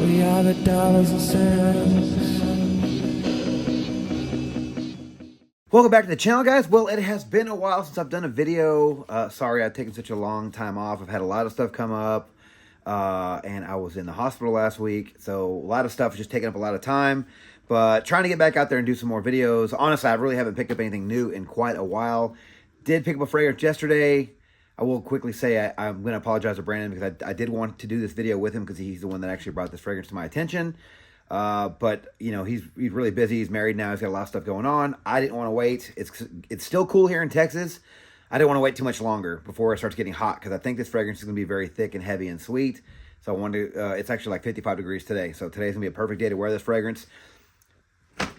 We are the dollars and cents. Welcome back to the channel, guys. Well, it has been a while since I've done a video. Sorry I've taken such a long time off. I've had a lot of stuff come up, and I was in the hospital last week, so a lot of stuff is just taking up a lot of time, but trying to get back out there and do some more videos. Honestly, I really haven't picked up anything new in quite a while. Did pick up a fragrance yesterday. I will quickly say I'm going to apologize to Brandon because I did want to do this video with him because he's the one that actually brought this fragrance to my attention. But you know, he's really busy. He's married now. He's got a lot of stuff going on. I didn't want to wait. It's still cool here in Texas. I didn't want to wait too much longer before it starts getting hot because I think this fragrance is going to be very thick and heavy and sweet. So I wanted to, it's actually like 55 degrees today. So today's going to be a perfect day to wear this fragrance.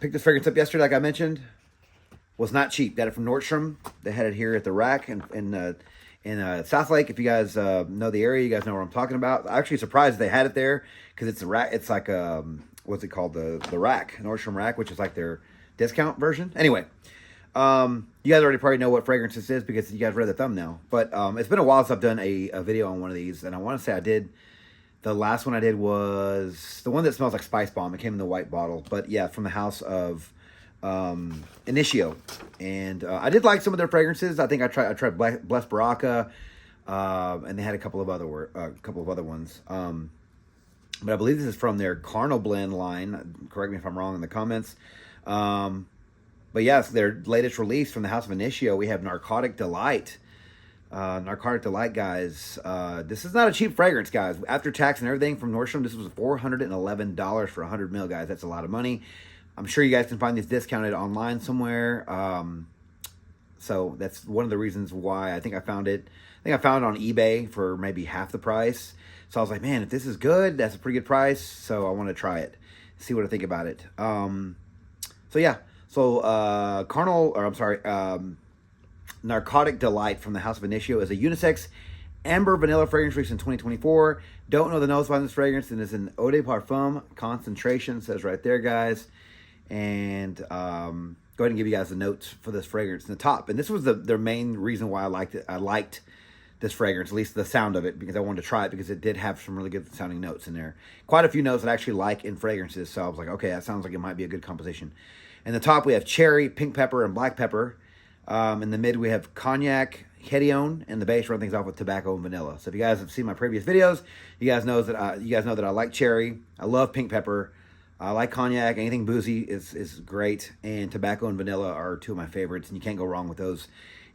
Picked this fragrance up yesterday, like I mentioned. Was not cheap. Got it from Nordstrom. They had it here at the rack in South Lake. If you guys know the area, you guys know what I'm talking about. I'm actually surprised they had it there because it's a rack. It's like what's it called? The rack, Nordstrom rack, which is like their discount version. Anyway, you guys already probably know what fragrance this is because you guys read the thumbnail. But it's been a while since I've done a video on one of these, and I want to say I did. The last one I did was the one that smells like Spice Bomb. It came in the white bottle, but yeah, from the house of Initio, and I did like some of their fragrances. I think I tried Blessed Baraka, and they had a couple of other ones. But I believe this is from their Carnal Blend line. Correct me if I'm wrong in the comments. But yes, their latest release from the house of Initio, we have Narcotic Delight. Narcotic Delight, guys. This is not a cheap fragrance, guys. After tax and everything from Nordstrom, this was $411 for 100 ml, guys. That's a lot of money. I'm sure you guys can find these discounted online somewhere. So that's one of the reasons why I think I found it. I think I found it on eBay for maybe half the price. So I was like, man, if this is good, that's a pretty good price. So I want to try it, see what I think about it. So yeah. So Narcotic Delight from the house of Initio is a unisex amber vanilla fragrance released in 2024. Don't know the notes behind this fragrance, and it's an eau de parfum concentration. Says right there, guys. And go ahead and give you guys the notes for this fragrance in the top. And this was their main reason why I liked it. I liked this fragrance, at least the sound of it, because I wanted to try it because it did have some really good sounding notes in there. Quite a few notes that I actually like in fragrances. So I was like, okay, that sounds like it might be a good composition. In the top, we have cherry, pink pepper, and black pepper. In the mid, we have cognac, hedione, and the base run things off with tobacco and vanilla. So if you guys have seen my previous videos, you guys know that I like cherry. I love pink pepper. I like cognac. Anything boozy is great. And tobacco and vanilla are two of my favorites, and you can't go wrong with those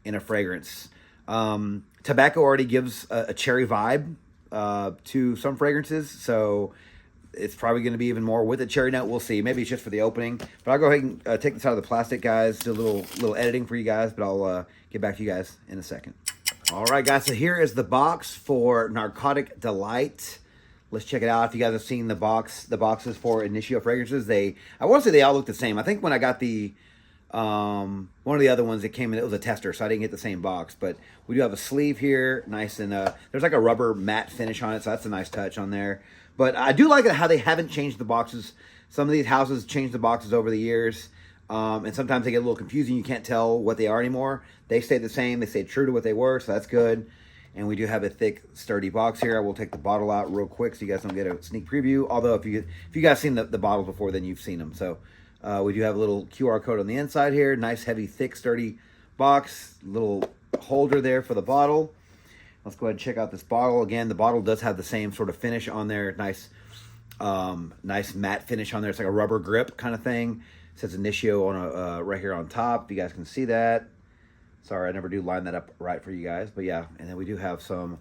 in a fragrance. Tobacco already gives a cherry vibe to some fragrances, so it's probably going to be even more with a cherry note. We'll see. Maybe it's just for the opening. But I'll go ahead and take this out of the plastic, guys. Do a little editing for you guys, but I'll get back to you guys in a second. All right, guys. So here is the box for Narcotic Delight. Let's check it out. If you guys have seen the boxes for Initio fragrances, I want to say they all look the same. I think when I got the one of the other ones that came in, it was a tester, so I didn't get the same box. But we do have a sleeve here, nice, and there's like a rubber matte finish on it, so that's a nice touch on there. But I do like it how they haven't changed the boxes. Some of these houses change the boxes over the years, and sometimes they get a little confusing. You can't tell what they are anymore. They stay the same. They stay true to what they were, so that's good. And we do have a thick, sturdy box here. I will take the bottle out real quick so you guys don't get a sneak preview. Although if you guys seen the bottles before, then you've seen them. So we do have a little QR code on the inside here. Nice, heavy, thick, sturdy box. Little holder there for the bottle. Let's go ahead and check out this bottle. Again, the bottle does have the same sort of finish on there. Nice matte finish on there. It's like a rubber grip kind of thing. It says Initio on right here on top. You guys can see that. Sorry, I never do line that up right for you guys. But yeah, and then we do have some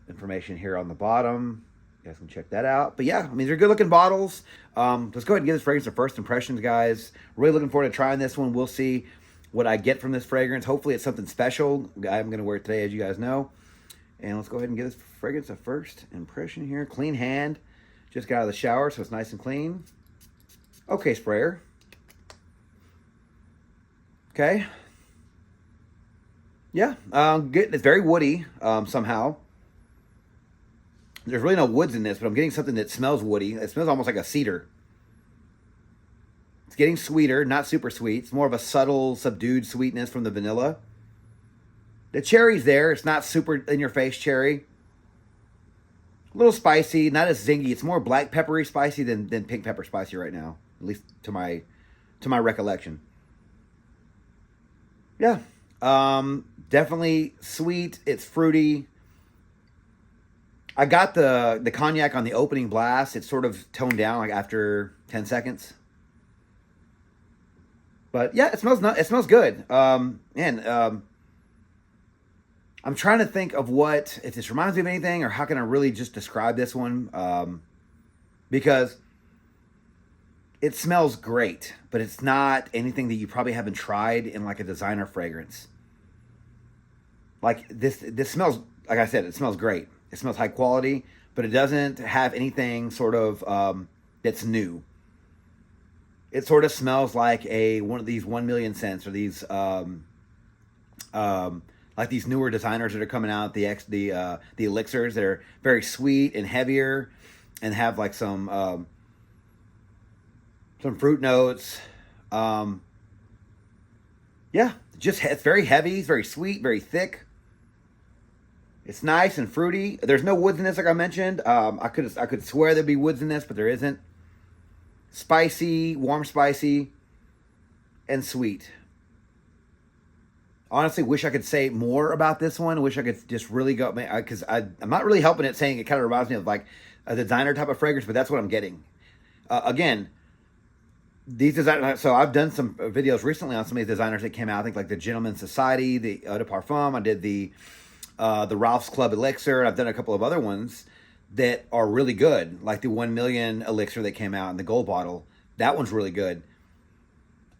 information here on the bottom. You guys can check that out. But yeah, I mean, they're good looking bottles. Let's go ahead and give this fragrance a first impressions, guys. Really looking forward to trying this one. We'll see what I get from this fragrance. Hopefully it's something special. I'm going to wear it today, as you guys know. And let's go ahead and give this fragrance a first impression here. Clean hand. Just got out of the shower, so it's nice and clean. Okay, sprayer. Okay. Yeah, good. It's very woody somehow. There's really no woods in this, but I'm getting something that smells woody. It smells almost like a cedar. It's getting sweeter, not super sweet. It's more of a subtle, subdued sweetness from the vanilla. The cherry's there. It's not super in-your-face cherry. A little spicy, not as zingy. It's more black peppery spicy than pink pepper spicy right now, at least to my recollection. Yeah, definitely sweet. It's fruity. I got the cognac on the opening blast. It's sort of toned down like after 10 seconds. But yeah, it smells good. I'm trying to think of if this reminds me of anything, or how can I really just describe this one? Because it smells great, but it's not anything that you probably haven't tried in like a designer fragrance. Like this smells, like I said, it smells great. It smells high quality, but it doesn't have anything sort of that's new. It sort of smells like one of these 1,000,000 scents, or these like these newer designers that are coming out, the elixirs that are very sweet and heavier, and have like some fruit notes. Yeah, it's very heavy, it's very sweet, very thick. It's nice and fruity. There's no woods in this, like I mentioned. I could swear there'd be woods in this, but there isn't. Spicy, warm spicy, and sweet. Honestly, wish I could say more about this one. Wish I could just really go, because I'm not really helping it, saying it kind of reminds me of like a designer type of fragrance, but that's what I'm getting. Again, these designers. So I've done some videos recently on some of these designers that came out. I think like the Gentleman's Society, the Eau de Parfum. I did the Ralph's Club Elixir. I've done a couple of other ones that are really good, like the 1,000,000 Elixir that came out in the gold bottle. That one's really good.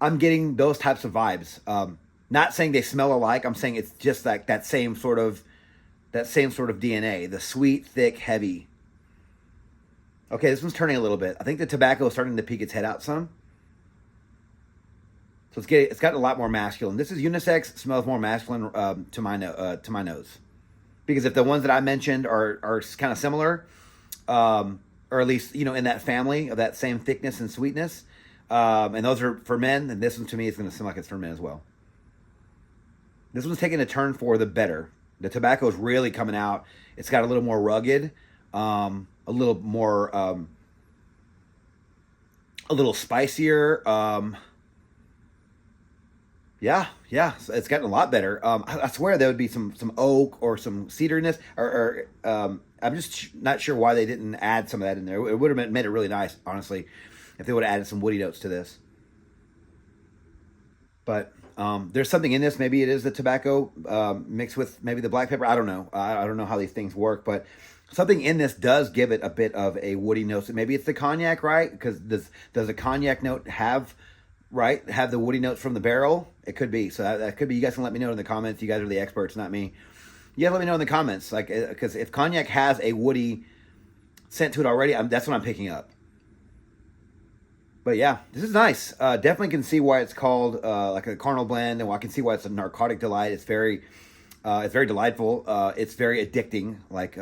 I'm getting those types of vibes. Not saying they smell alike. I'm saying it's just like that same sort of DNA. The sweet, thick, heavy. Okay, this one's turning a little bit. I think the tobacco is starting to peek its head out some. So it's gotten a lot more masculine. This is unisex. Smells more masculine to my nose. Because if the ones that I mentioned are kind of similar, or at least in that family of that same thickness and sweetness, and those are for men, then this one to me is going to seem like it's for men as well. This one's taking a turn for the better. The tobacco is really coming out. It's got a little more rugged, a little more, a little spicier. Yeah, so it's gotten a lot better. I swear there would be some oak or some cederness, or I'm just not sure why they didn't add some of that in there. It would have made it really nice, honestly, if they would have added some woody notes to this. But there's something in this. Maybe it is the tobacco mixed with maybe the black pepper. I don't know. I don't know how these things work, but something in this does give it a bit of a woody note. So maybe it's the cognac, right? Because does a cognac note have the woody notes from the barrel? It could be. So that could be. You guys can let me know in the comments. You guys are the experts, not me. You guys let me know in the comments, like, because if cognac has a woody scent to it already, that's what I'm picking up. But yeah, this is nice. Definitely can see why it's called like a carnal blend, and I can see why it's a narcotic delight. It's very delightful. It's very addicting, like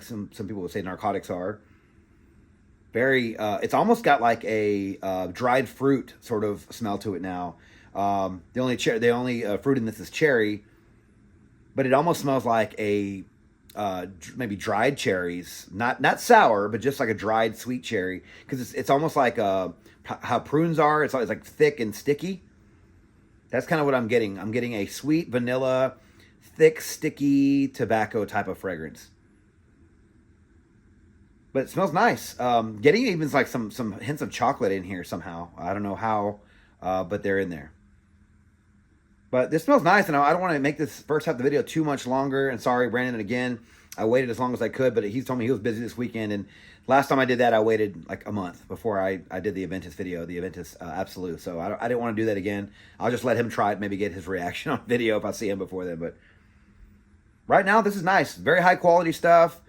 some people would say narcotics are. Very, it's almost got like a dried fruit sort of smell to it now. The only fruit in this is cherry, but it almost smells like a maybe dried cherries, not sour, but just like a dried sweet cherry, because it's almost like how prunes are. It's always like thick and sticky. That's kind of what I'm getting. I'm getting a sweet vanilla, thick, sticky tobacco type of fragrance. But it smells nice. Getting even like some hints of chocolate in here somehow. I don't know how, but they're in there. But this smells nice, and I don't want to make this first half of the video too much longer. And sorry, Brandon, again, I waited as long as I could, but he told me he was busy this weekend. And last time I did that, I waited like a month before I did the Aventus video, the Aventus Absolute. So I didn't want to do that again. I'll just let him try it, maybe get his reaction on video if I see him before then. But right now, this is nice. Very high quality stuff.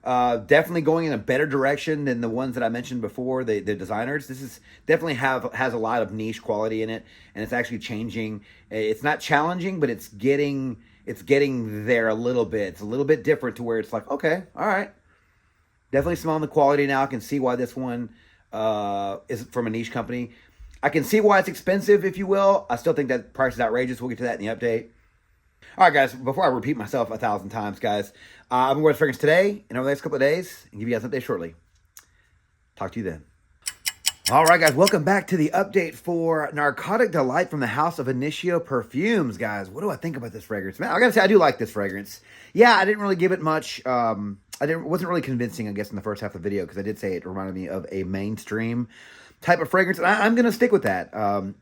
Definitely going in a better direction than the ones that I mentioned before, the designers. This is definitely has a lot of niche quality in it, and it's actually changing. It's not challenging, but it's getting there a little bit. It's a little bit different to where it's like, okay, all right. Definitely smelling the quality now. I can see why this one is from a niche company. I can see why it's expensive, if you will. I still think that price is outrageous. We'll get to that in the update. All right, guys, before I repeat myself 1,000 times, guys, I'm going to wear this fragrance today and over the next couple of days and give you guys an update shortly. Talk to you then. All right, guys, welcome back to the update for Narcotic Delight from the house of Initio Perfumes, guys. What do I think about this fragrance? Man, I gotta say, I do like this fragrance. Yeah, I didn't really give it much. Wasn't really convincing, I guess, in the first half of the video because I did say it reminded me of a mainstream type of fragrance, and I'm gonna stick with that.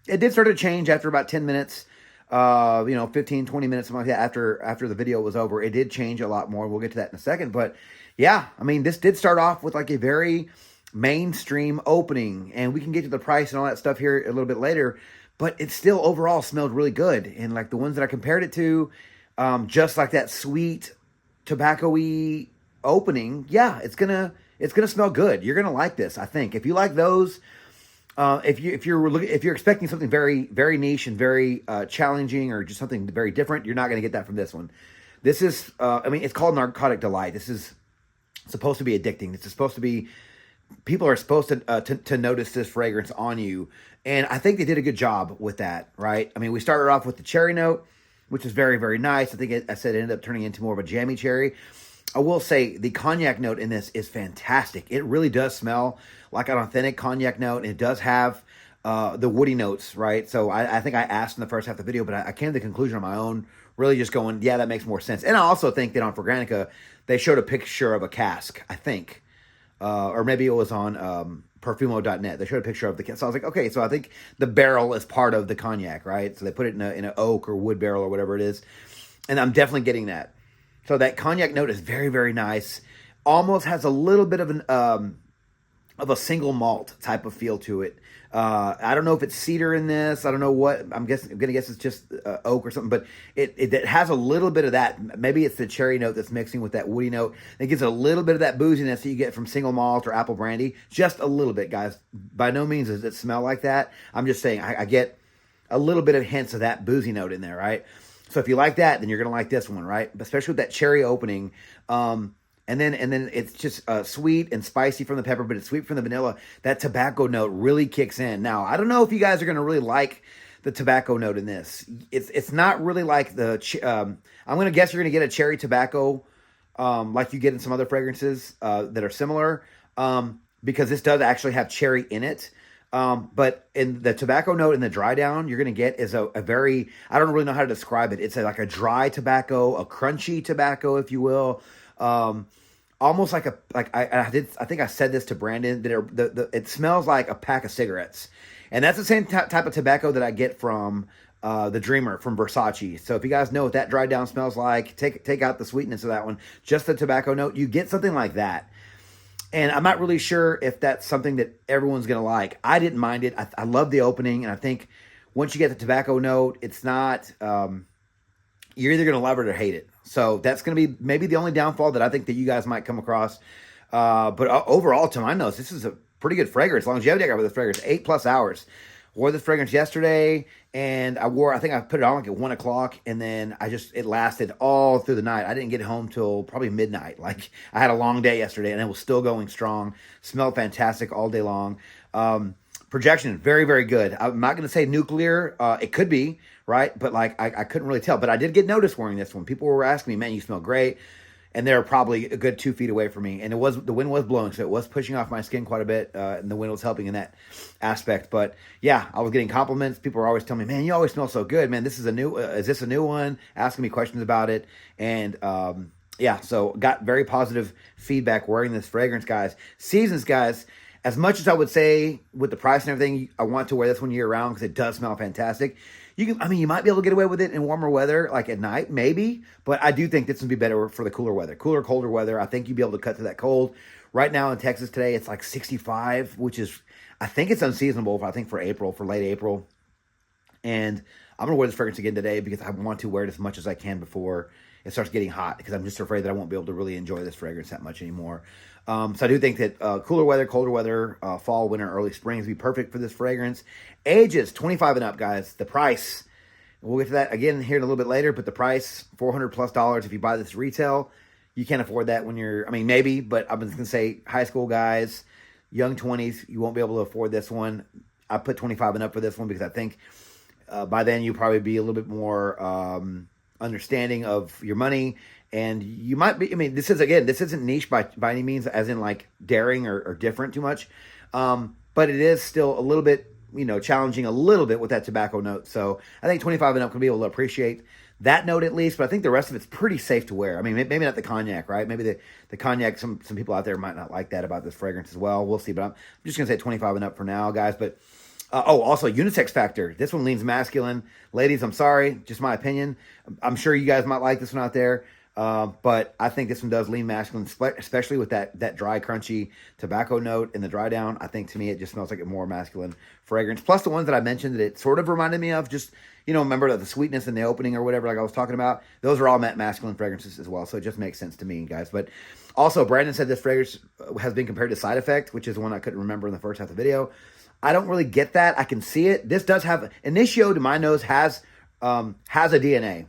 It did start to change after about 10 minutes. 15, 20 minutes, something like that, after the video was over. It did change a lot more. We'll get to that in a second. But yeah, I mean, this did start off with like a very mainstream opening, and we can get to the price and all that stuff here a little bit later, but it still overall smelled really good. And like the ones that I compared it to, just like that sweet tobacco-y opening, yeah, it's gonna smell good. You're gonna like this, I think. If you like those, if you're expecting something very, very niche and very challenging, or just something very different, you're not going to get that from this one. This is, it's called Narcotic Delight. This is supposed to be addicting. This is supposed to be, people are supposed to notice this fragrance on you, and I think they did a good job with that, right? I mean, we started off with the cherry note, which is very, very nice. I think I said it ended up turning into more of a jammy cherry. I will say the cognac note in this is fantastic. It really does smell like an authentic cognac note, and it does have the woody notes, right? So I think I asked in the first half of the video, but I came to the conclusion on my own, really just going, yeah, that makes more sense. And I also think that on Fragrantica, they showed a picture of a cask, I think. Or maybe it was on Perfumo.net. They showed a picture of the cask. So I was like, okay, so I think the barrel is part of the cognac, right? So they put it in an oak or wood barrel or whatever it is. And I'm definitely getting that. So that cognac note is very, very nice. Almost has a little bit of a single malt type of feel to it. I don't know if it's cedar in this. I don't know what. I'm gonna guess it's just oak or something. But it has a little bit of that. Maybe it's the cherry note that's mixing with that woody note. It gives a little bit of that booziness that you get from single malt or apple brandy. Just a little bit, guys. By no means does it smell like that. I'm just saying I get a little bit of hints of that boozy note in there, right? So if you like that, then you're gonna like this one, right? Especially with that cherry opening. And then it's just sweet and spicy from the pepper, but it's sweet from the vanilla. That tobacco note really kicks in. Now, I don't know if you guys are going to really like the tobacco note in this. It's not really like I'm going to guess you're going to get a cherry tobacco like you get in some other fragrances that are similar, because this does actually have cherry in it. But in the tobacco note in the dry down, you're going to get is a very, I don't really know how to describe it. It's like a dry tobacco, a crunchy tobacco, if you will. Almost like I think I said this to Brandon, that it smells like a pack of cigarettes. And that's the same type of tobacco that I get from the Dreamer from Versace. So if you guys know what that dry down smells like, take out the sweetness of that one, just the tobacco note, you get something like that. And I'm not really sure if that's something that everyone's going to like. I didn't mind it. I love the opening, and I think once you get the tobacco note, it's not, you're either going to love it or hate it. So that's going to be maybe the only downfall that I think that you guys might come across. But overall, to my nose, this is a pretty good fragrance. Longevity I got with this fragrance, 8+ hours. Wore this fragrance yesterday, and I think I put it on like at 1 o'clock, and then it lasted all through the night. I didn't get home till probably midnight. Like, I had a long day yesterday, and it was still going strong. Smelled fantastic all day long. Projection, very, very good. I'm not going to say nuclear. It could be, right? But like, I couldn't really tell. But I did get noticed wearing this one. People were asking me, man, you smell great. And they're probably a good 2 feet away from me. And the wind was blowing, so it was pushing off my skin quite a bit. And the wind was helping in that aspect. But yeah, I was getting compliments. People were always telling me, man, you always smell so good. Man, is this a new one? Asking me questions about it. And yeah, so got very positive feedback wearing this fragrance, guys. Seasons, guys. As much as I would say with the price and everything, I want to wear this one year round because it does smell fantastic. You might be able to get away with it in warmer weather, like at night, maybe. But I do think this would be better for the cooler weather. Cooler, colder weather. I think you'd be able to cut through that cold. Right now in Texas today, it's like 65, which is, I think it's unseasonable, I think for late April. And I'm going to wear this fragrance again today because I want to wear it as much as I can before it starts getting hot, because I'm just afraid that I won't be able to really enjoy this fragrance that much anymore. So I do think that cooler weather, colder weather, fall, winter, early spring would be perfect for this fragrance. Ages 25 and up, guys. The price, we'll get to that again here in a little bit later, but the price, $400+ if you buy this retail. You can't afford that when you're, maybe, but I'm just going to say high school guys, young 20s, you won't be able to afford this one. I put 25 and up for this one because I think by then you'll probably be a little bit more understanding of your money. And you might be, I mean, this isn't niche by any means, as in like daring or different too much. But it is still a little bit, challenging a little bit with that tobacco note. So I think 25 and up can be able to appreciate that note at least, but I think the rest of it's pretty safe to wear. I mean, maybe not the cognac, right? Maybe the cognac, some people out there might not like that about this fragrance as well. We'll see, but I'm just going to say 25 and up for now, guys. But, also unisex factor. This one leans masculine. Ladies, I'm sorry, just my opinion. I'm sure you guys might like this one out there. But I think this one does lean masculine, especially with that dry, crunchy tobacco note in the dry down. I think to me, it just smells like a more masculine fragrance. Plus the ones that I mentioned that it sort of reminded me of, just, remember the sweetness in the opening or whatever, like I was talking about. Those are all masculine fragrances as well. So it just makes sense to me, guys. But also, Brandon said this fragrance has been compared to Side Effect, which is one I couldn't remember in the first half of the video. I don't really get that. I can see it. This does have, Initio, to my nose, has a DNA.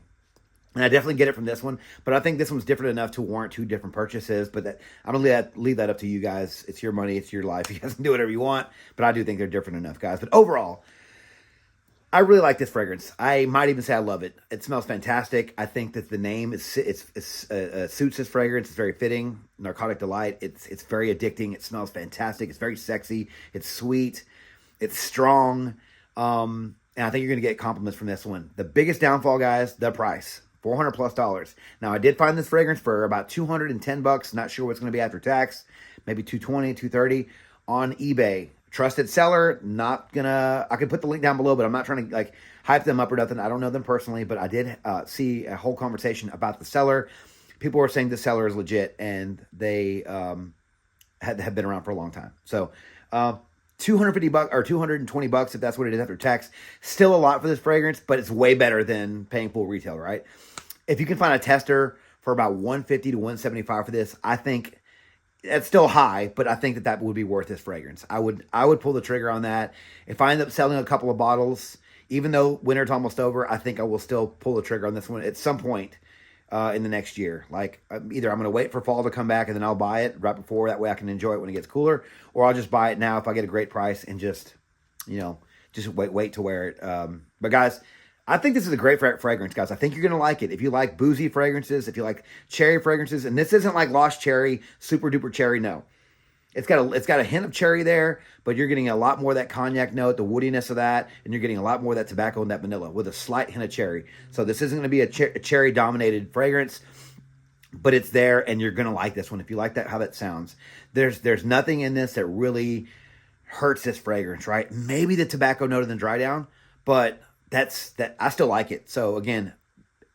And I definitely get it from this one, but I think this one's different enough to warrant two different purchases. But I'm going to leave that up to you guys. It's your money. It's your life. You guys can do whatever you want. But I do think they're different enough, guys. But overall, I really like this fragrance. I might even say I love it. It smells fantastic. I think that the name suits this fragrance. It's very fitting. Narcotic Delight. It's very addicting. It smells fantastic. It's very sexy. It's sweet. It's strong. And I think you're going to get compliments from this one. The biggest downfall, guys, the price. $400+. Now, I did find this fragrance for about $210. Not sure what's going to be after tax. Maybe $220, $230 on eBay. Trusted seller. Not gonna. I can put the link down below, but I'm not trying to like hype them up or nothing. I don't know them personally, but I did see a whole conversation about the seller. People were saying the seller is legit, and they have been around for a long time. So, $250 or $220 if that's what it is after tax. Still a lot for this fragrance, but it's way better than paying full retail, right? If you can find a tester for about $150 to $175 for this, I think it's still high, but I think that would be worth this fragrance. I would pull the trigger on that. If I end up selling a couple of bottles, even though winter's almost over, I think I will still pull the trigger on this one at some point in the next year. Like, either I'm going to wait for fall to come back and then I'll buy it right before. That way I can enjoy it when it gets cooler. Or I'll just buy it now if I get a great price and just wait to wear it. But guys, I think this is a great fragrance, guys. I think you're going to like it. If you like boozy fragrances, if you like cherry fragrances, and this isn't like Lost Cherry, super duper cherry, no. It's got a hint of cherry there, but you're getting a lot more of that cognac note, the woodiness of that, and you're getting a lot more of that tobacco and that vanilla with a slight hint of cherry. So this isn't going to be a cherry-dominated fragrance, but it's there, and you're going to like this one if you like how that sounds. There's nothing in this that really hurts this fragrance, right? Maybe the tobacco note in the dry down, but I still like it. So again,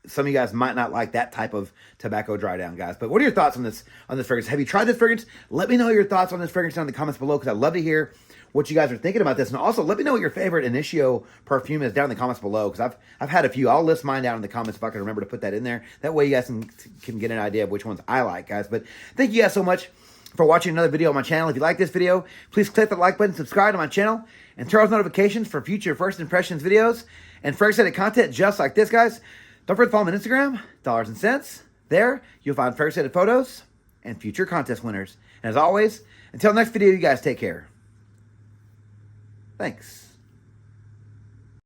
some of you guys might not like that type of tobacco dry down, guys. But what are your thoughts on this fragrance? Have you tried this fragrance? Let me know your thoughts on this fragrance down in the comments below, because I'd love to hear what you guys are thinking about this. And also, let me know what your favorite Initio perfume is down in the comments below, because I've had a few. I'll list mine down in the comments if I can remember to put that in there. That way you guys can get an idea of which ones I like, guys. But thank you guys so much for watching another video on my channel. If you like this video, please click the like button, subscribe to my channel, and turn on notifications for future first impressions videos and fragrance-related content just like this, guys. Don't forget to follow me on Instagram, Dollars and Cents. There, you'll find fragrance-related photos and future contest winners. And as always, until next video, you guys take care. Thanks.